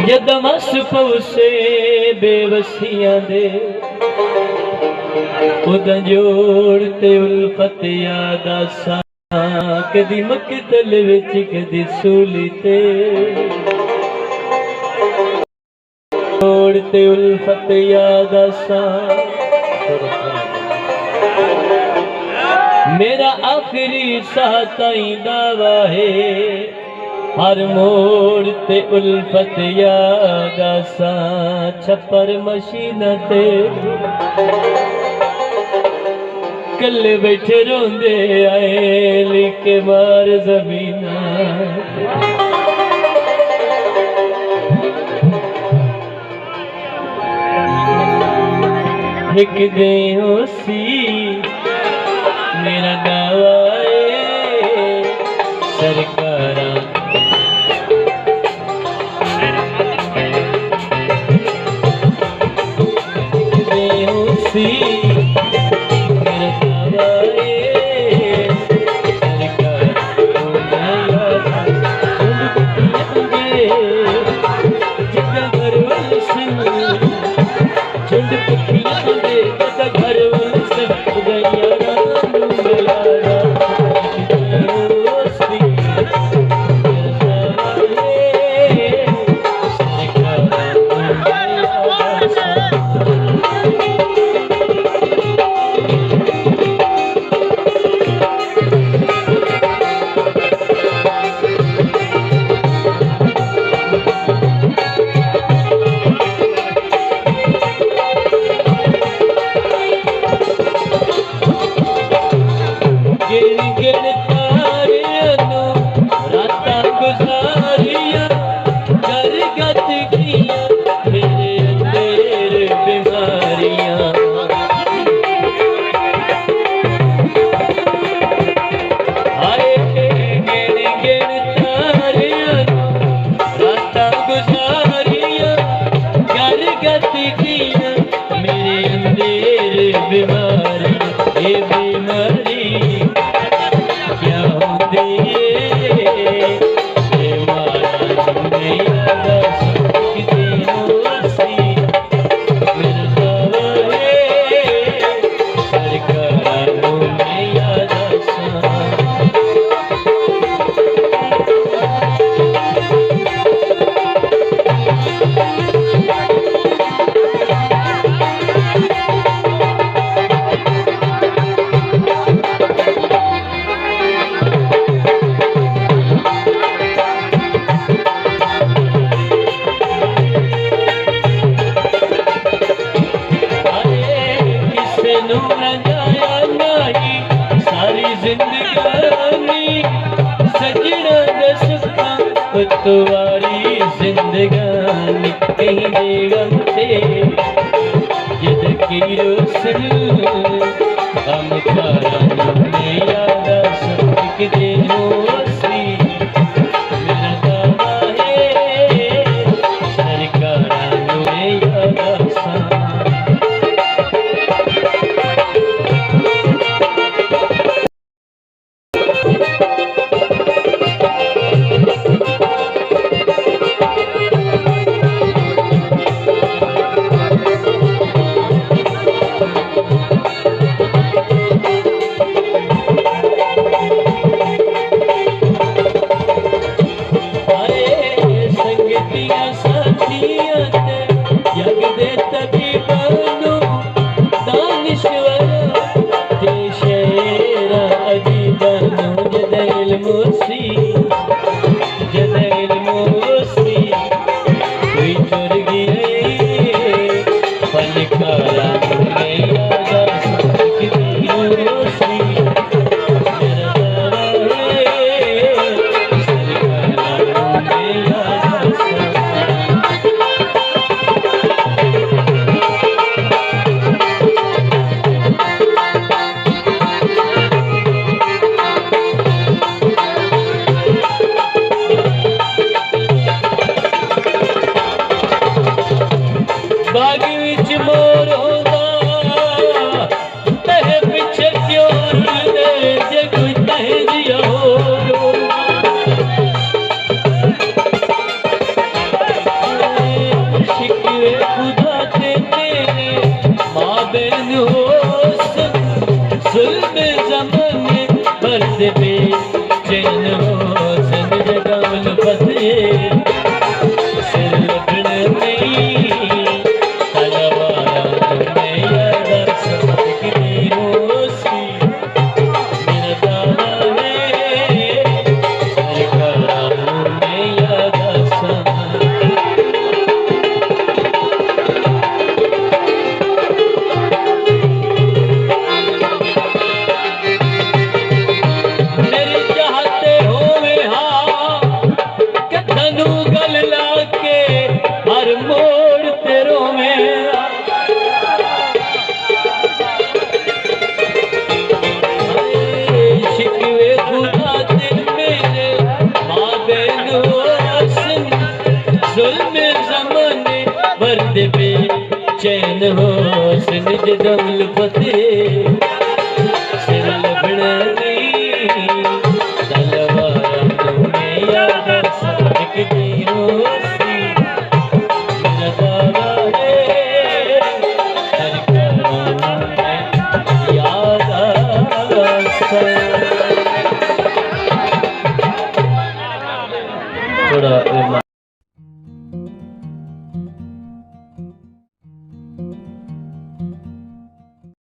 यदमस पवसे बेवसियां दे उदा जोड़ते उल्फत याद आसा कदी मकतल विच कदी सूली ते जोड़ते उल्फत याद आसा मेरा आखिरी साह ताईं दावा है हर मोड़ ते उल्फत याद आसा छप्पर मशीन ते कल्ले बैठे रोंदे आए लिखे मार जमीना एक दे होसी मेरा दावा है सरकारा तुम्हारी जिंदगानी कहीं बेगम थे जद की रोशन हम तारा में याद सब दे होसी मेरा दावा है सरकारा में याद सा वर्द पे चैन हो सन जगावल फते सिर लगन में तलवार में याद सबकी रोसी मेरा दाना है सरकार में याद वर्द पे चैन हो सन जगावल फते सिर लगन तलवार में याद सबकी रोसी मेरा दावा है सरकार में याद थोड़ा